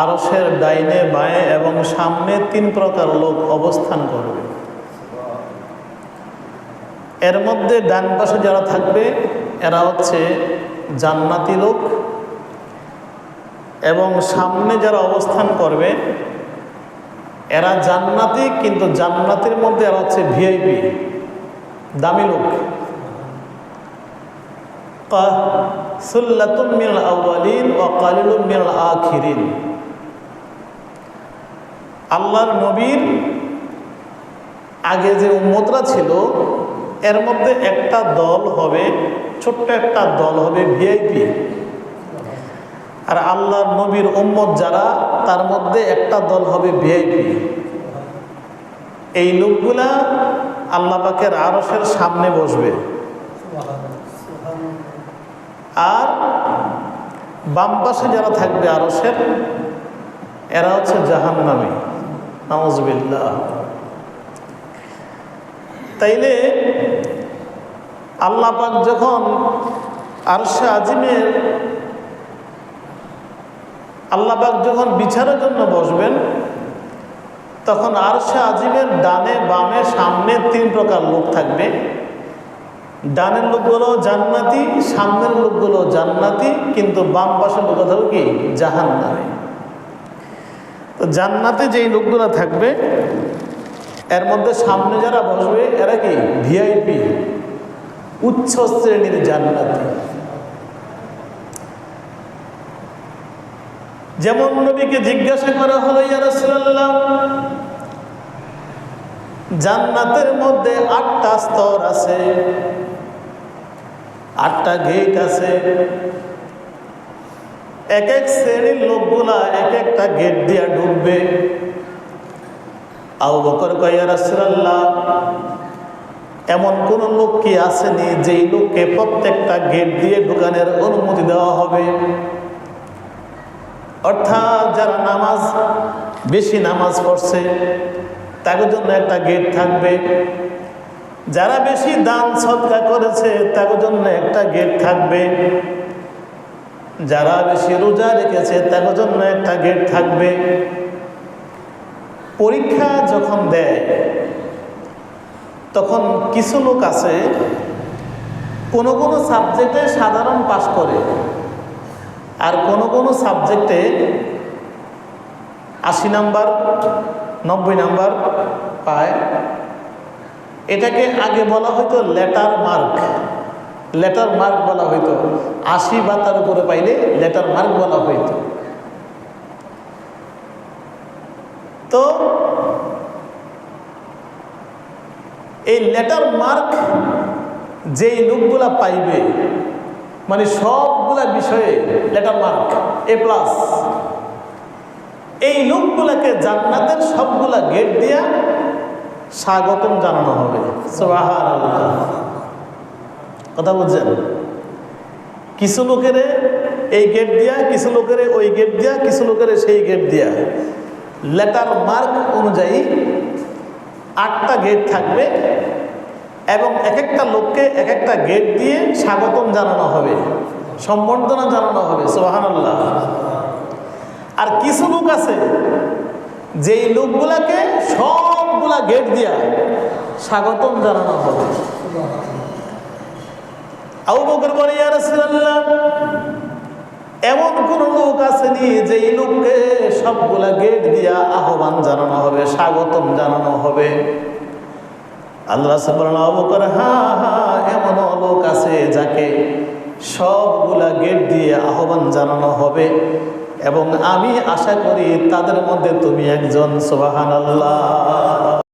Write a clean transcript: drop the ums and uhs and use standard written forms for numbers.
আরশের ডাইনে বাঁয়ে এবং সামনে 3 প্রকার লোক অবস্থান করবে। এর মধ্যে ডান পাশে যারা থাকবে এরা হচ্ছে জান্নাতি লোক, এবং সামনে যারা অবস্থান করবে এরা জান্নাতি, কিন্তু জান্নাতের মধ্যে এরা হচ্ছে ভিআইপি, দামি লোক। সুল্লাতুম মিনাল আউয়ালিন ওয়া কালিলুম মিনাল আখিরিন। আল্লাহর নবীর আগে যে উম্মতরা ছিল এর মধ্যে একটা দল হবে, ছোট্ট একটা দল হবে ভিআইপি, আর আল্লাহর নবীর উম্মত যারা তার মধ্যে একটা দল হবে ভিআইপি। এই লোকগুলা আল্লাহ পাকের আরশের সামনে বসবে, আর বাম পাশে যারা থাকবে আরশের এরা হচ্ছে জাহান্নামী, নাউযুবিল্লাহ। তাইলে আল্লাহ পাক যখন আরশে আজিমের আল্লাহ পাক যখন বিচারের জন্য বসবেন তখন আরশে আজিমের ডানে বামে সামনে 3 প্রকার লোক থাকবে। ডানের লোকগুলো জান্নাতি, সামনের লোকগুলো জান্নাতি, কিন্তু বাম পাশের লোক থাকবে কি জাহান্নামী। তো জান্নাতে যেই লোকগুলো থাকবে এর মধ্যে সামনে যারা বসবে এরা কি ভিআইপি, উচ্চ শ্রেণীর জান্নাতি। যেমন নবীকে জিজ্ঞাসা করা হলো, ইয়া রাসূলুল্লাহ, জান্নাতের মধ্যে 8টা স্তর আছে, 8টা গেট আছে, এক এক শ্রেণীর লোকগুলা এক একটা গেট দিয়ে ঢুকবে। আবু বকর কয়, ইয়া রাসূলুল্লাহ, এমন কোন লোক কি আসেনি যেই লোককে প্রত্যেকটা গেট দিয়ে ঢুকানোর অনুমতি দেওয়া হবে? অর্থাৎ যারা বেশি নামাজ পড়ছে তাদের জন্য একটা গেট থাকবে, যারা বেশি দান সদকা করেছে তাদের জন্য একটা গেট থাকবে, যারা বেশি রোজা রেখেছে তাদের জন্য একটা গেট থাকবে। পরীক্ষা যখন দেয় তখন কিছু লোক আছে কোনো কোনো সাবজেক্টে সাধারণ পাস করে, আর কোনো কোনো সাবজেক্টে 80 নাম্বার 90 নাম্বার পায়। এটাকে আগে বলা হয়তো লেটার মার্ক বলা হইতো। 80 বা তার উপরে পাইলে লেটার মার্ক বলা হইতো। তো এই লেটার মার্ক যেই লোকগুলা পাইবে, মানে সবগুলা বিষয়ে লেটার মার্ক A+, এই লোকগুলাকে জান্নাতের সবগুলা গেট দিয়া স্বাগতম জানানো হবে। সুবহানাল্লাহ, কথা বুঝছেন? কিছু লোকের এই গেট দিয়া, কিছু লোকের ওই গেট দিয়া, কিছু লোকের সেই গেট দিয়া, লেটার মার্ক অনুযায়ী 8টা গেট থাকবে, এবং এক একটা লোককে এক একটা গেট দিয়ে স্বাগতম জানানো হবে, সম্বর্ধনা জানানো হবে। সুবহানাল্লাহ। আর কিছু লোক আছে যেই লোকগুলাকে সবগুলা গেট দিয়া স্বাগতম জানানো হবে। আবু বকর বলে, ইয়া রাসূলুল্লাহ, এমন কোন লোক আসেনি যেই লোককে সবগুলা গেট দিয়া আহ্বান জানানো হবে, স্বাগতম জানানো হবে? আল্লাহ সুবহানাহু ওয়া তাআলা, হ্যাঁ, এমন লোক আছে যাকে সবগুলা গেট দিয়ে আহ্বান জানানো হবে, এবং আমি আশা করি তাদের মধ্যে তুমি একজন। সুবহানাল্লাহ।